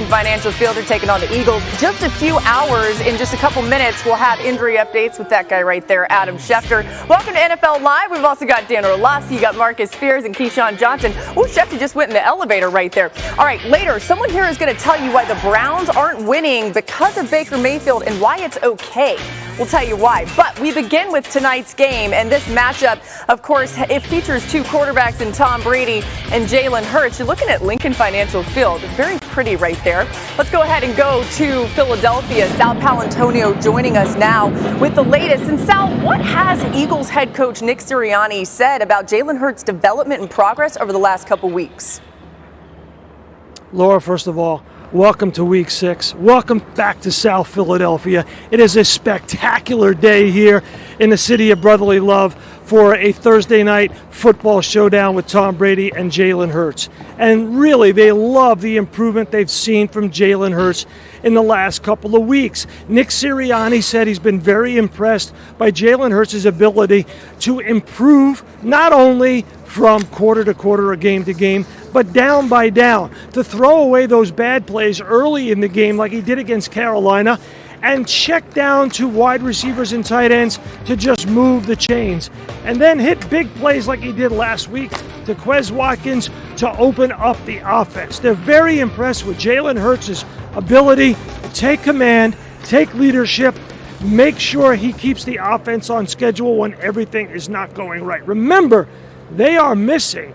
Financial Field are taking on the Eagles. Just a few hours, in just a couple minutes, we'll have injury updates with that guy right there, Adam Schefter. Welcome to NFL Live. We've also got Dan Orlovsky, you got Marcus Spears and Keyshawn Johnson. Oh, Schefter just went in the elevator right there. All right, later, someone here is going to tell you why the Browns aren't winning because of Baker Mayfield and why it's okay. We'll tell you why. But we begin with tonight's game, and this matchup, of course, it features two quarterbacks in Tom Brady and Jalen Hurts. You're looking at Lincoln Financial Field. Very pretty right there. Let's go ahead and go to Philadelphia. Sal Paolantonio joining us now with the latest. And Sal, what has Eagles head coach Nick Sirianni said about Jalen Hurts' development and progress over the last couple weeks? Laura, first of all, welcome to Week 6. Welcome back to South Philadelphia. It is a spectacular day here in the city of brotherly love for a Thursday night football showdown with Tom Brady and Jalen Hurts. And really, they love the improvement they've seen from Jalen Hurts in the last couple of weeks. Nick Sirianni said he's been very impressed by Jalen Hurts' ability to improve not only from quarter to quarter or game to game, but down by down, to throw away those bad plays early in the game like he did against Carolina and check down to wide receivers and tight ends to just move the chains. And then hit big plays like he did last week to Quez Watkins to open up the offense. They're very impressed with Jalen Hurts' ability to take command, take leadership, make sure he keeps the offense on schedule when everything is not going right. Remember, they are missing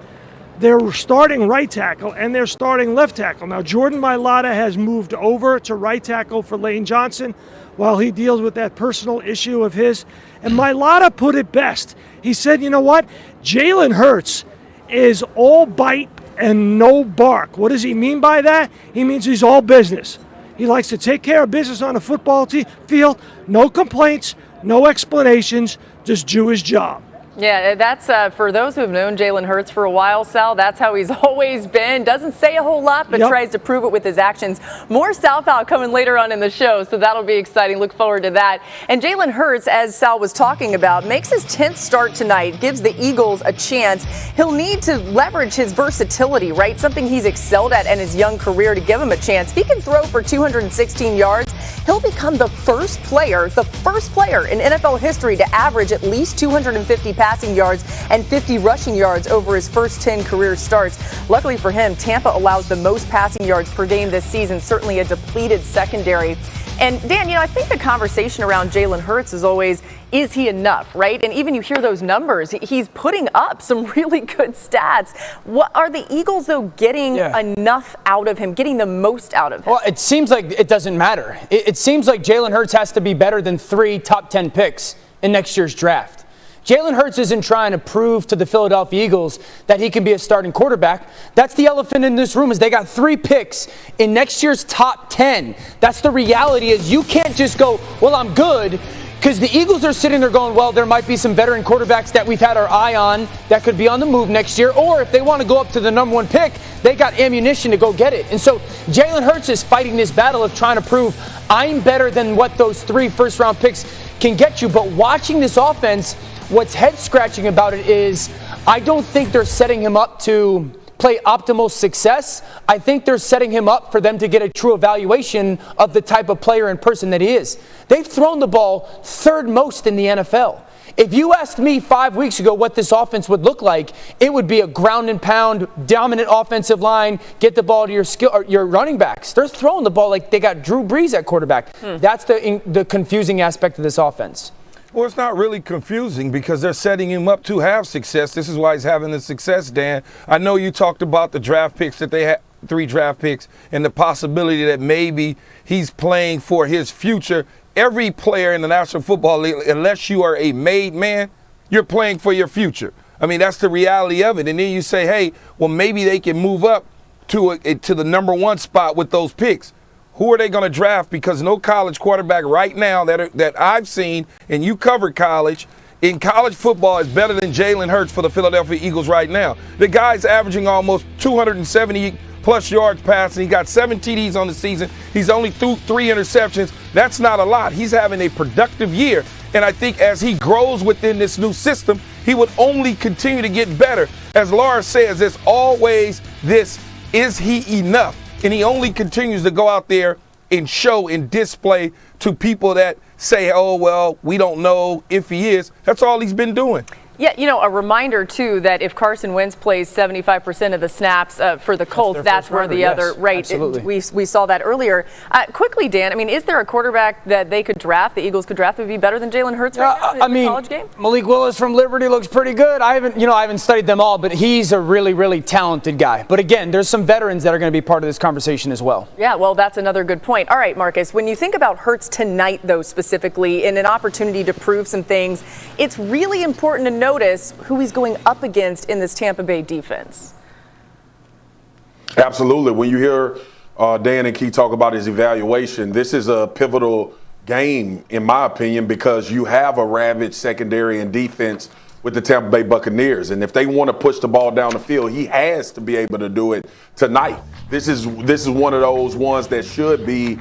their starting right tackle and their starting left tackle. Now, Jordan Mailata has moved over to right tackle for Lane Johnson while he deals with that personal issue of his. And Mailata put it best. He said, you know what? Jalen Hurts is all bite and no bark. What does he mean by that? He means he's all business. He likes to take care of business on the football field. No complaints, no explanations, just do his job. Yeah, that's for those who have known Jalen Hurts for a while, Sal, that's how he's always been. Doesn't say a whole lot, but tries to prove it with his actions. More Sal Pal coming later on in the show, so that'll be exciting. Look forward to that. And Jalen Hurts, as Sal was talking about, makes his 10th start tonight, gives the Eagles a chance. He'll need to leverage his versatility, right? Something he's excelled at in his young career to give him a chance. If he can throw for 216 yards, he'll become the first player in NFL history to average at least 250 passing yards and 50 rushing yards over his first 10 career starts. Luckily for him, Tampa allows the most passing yards per game this season, certainly a depleted secondary. And Dan, I think the conversation around Jalen Hurts is always, is he enough, right? And even you hear those numbers, he's putting up some really good stats. What are the Eagles, though, getting enough out of him, getting the most out of him? Well, it seems like it doesn't matter. It seems like Jalen Hurts has to be better than 3 top 10 picks in next year's draft. Jalen Hurts isn't trying to prove to the Philadelphia Eagles that he can be a starting quarterback. That's the elephant in this room, is they got 3 picks in next year's top 10. That's the reality, is you can't just go, well, I'm good, because the Eagles are sitting there going, well, there might be some veteran quarterbacks that we've had our eye on that could be on the move next year, or if they want to go up to the number 1 pick, they got ammunition to go get it. And so Jalen Hurts is fighting this battle of trying to prove I'm better than what those 3 first-round picks can get you. But watching this offense, what's head-scratching about it is I don't think they're setting him up to play optimal success. I think they're setting him up for them to get a true evaluation of the type of player and person that he is. They've thrown the ball 3rd most in the NFL. If you asked me 5 weeks ago what this offense would look like, it would be a ground and pound, dominant offensive line, get the ball to your running backs. They're throwing the ball like they got Drew Brees at quarterback. That's the confusing aspect of this offense. Well, it's not really confusing because they're setting him up to have success. This is why he's having the success, Dan. I know you talked about the draft picks that they had, 3 draft picks, and the possibility that maybe he's playing for his future. Every player in the National Football League, unless you are a made man, you're playing for your future. I mean, that's the reality of it. And then you say, hey, well, maybe they can move up to the number 1 spot with those picks. Who are they going to draft? Because no college quarterback right now that I've seen, and you covered college, in college football is better than Jalen Hurts for the Philadelphia Eagles right now. The guy's averaging almost 270-plus yards passing. He got 7 TDs on the season. He's only threw 3 interceptions. That's not a lot. He's having a productive year. And I think as he grows within this new system, he would only continue to get better. As Laura says, there's always this, is he enough? and he only continues to go out there and show and display to people that say, oh, well, we don't know if he is. That's all he's been doing. Yeah, a reminder, too, that if Carson Wentz plays 75% of the snaps for the Colts, that's where the other, right, we saw that earlier. Quickly, Dan, is there a quarterback that they could draft, the Eagles could draft, that would be better than Jalen Hurts right now in the college game? Malik Willis from Liberty looks pretty good. I haven't studied them all, but he's a really, really talented guy. But again, there's some veterans that are going to be part of this conversation as well. Yeah, well, that's another good point. All right, Marcus, when you think about Hurts tonight, though, specifically, in an opportunity to prove some things, it's really important to notice who he's going up against in this Tampa Bay defense. Absolutely. When you hear Dan and Key talk about his evaluation, this is a pivotal game, in my opinion, because you have a ravaged secondary and defense with the Tampa Bay Buccaneers. And if they want to push the ball down the field, he has to be able to do it tonight. This is one of those ones that should be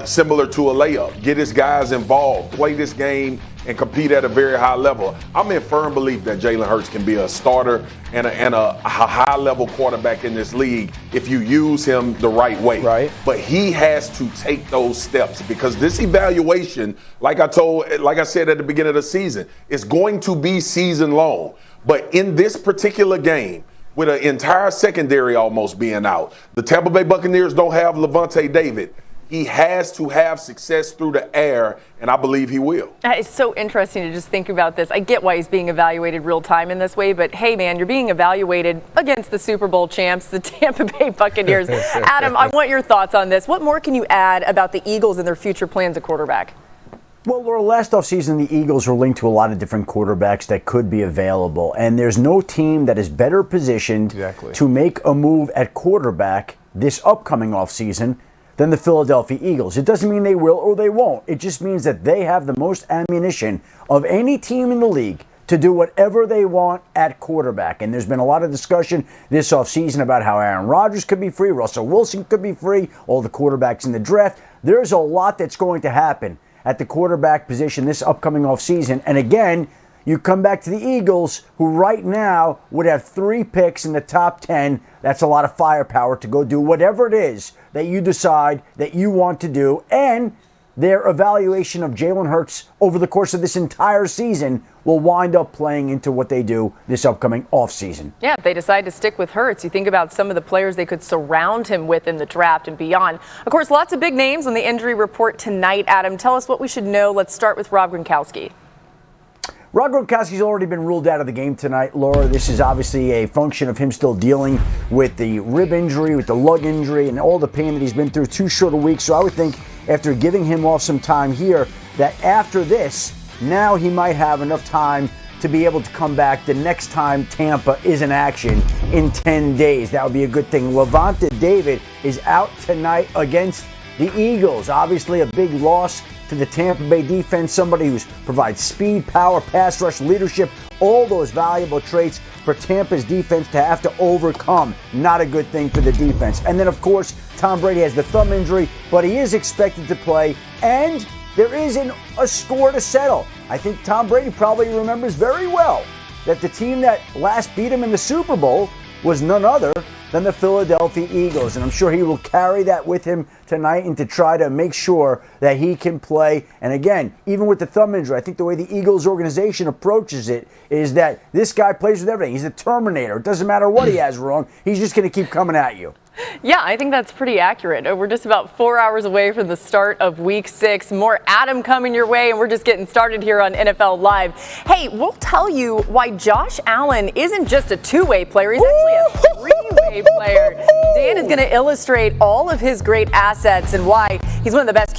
similar to a layup. Get his guys involved, play this game, and compete at a very high level. I'm in firm belief that Jalen Hurts can be a starter and a high-level quarterback in this league if you use him the right way. Right. But he has to take those steps because this evaluation, like I said at the beginning of the season, is going to be season long. But in this particular game, with an entire secondary almost being out, the Tampa Bay Buccaneers don't have Levante David. He has to have success through the air, and I believe he will. It's so interesting to just think about this. I get why he's being evaluated real time in this way, but hey, man, you're being evaluated against the Super Bowl champs, the Tampa Bay Buccaneers. Adam, I want your thoughts on this. What more can you add about the Eagles and their future plans at quarterback? Well, Laura, last offseason, the Eagles were linked to a lot of different quarterbacks that could be available, and there's no team that is better positioned to make a move at quarterback this upcoming offseason than the Philadelphia Eagles. It doesn't mean they will or they won't. It just means that they have the most ammunition of any team in the league to do whatever they want at quarterback. And there's been a lot of discussion this offseason about how Aaron Rodgers could be free, Russell Wilson could be free, all the quarterbacks in the draft. There's a lot that's going to happen at the quarterback position this upcoming offseason. And again, you come back to the Eagles, who right now would have 3 picks in the top 10. That's a lot of firepower to go do whatever it is that you decide that you want to do. And their evaluation of Jalen Hurts over the course of this entire season will wind up playing into what they do this upcoming offseason. Yeah, if they decide to stick with Hurts, you think about some of the players they could surround him with in the draft and beyond. Of course, lots of big names on the injury report tonight. Adam, tell us what we should know. Let's start with Rob Gronkowski. Rob Gronkowski's already been ruled out of the game tonight, Laura. This is obviously a function of him still dealing with the rib injury, with the lug injury, and all the pain that he's been through. 2 short weeks. So I would think after giving him off some time here, that after this, now he might have enough time to be able to come back the next time Tampa is in action in 10 days. That would be a good thing. Levante David is out tonight against the Eagles. Obviously a big loss to the Tampa Bay defense, somebody who provides speed, power, pass rush, leadership, all those valuable traits for Tampa's defense to have to overcome. Not a good thing for the defense. And then, of course, Tom Brady has the thumb injury, but he is expected to play, and there isn't a score to settle. I think Tom Brady probably remembers very well that the team that last beat him in the Super Bowl was none other than the Philadelphia Eagles. And I'm sure he will carry that with him tonight and to try to make sure that he can play. And again, even with the thumb injury, I think the way the Eagles organization approaches it is that this guy plays with everything. He's a Terminator. It doesn't matter what he has wrong. He's just going to keep coming at you. Yeah, I think that's pretty accurate. We're just about 4 hours away from the start of Week 6. More Adam coming your way, and we're just getting started here on NFL Live. Hey, we'll tell you why Josh Allen isn't just a 2-way player. He's actually a 3-way player. Dan is going to illustrate all of his great assets and why he's one of the best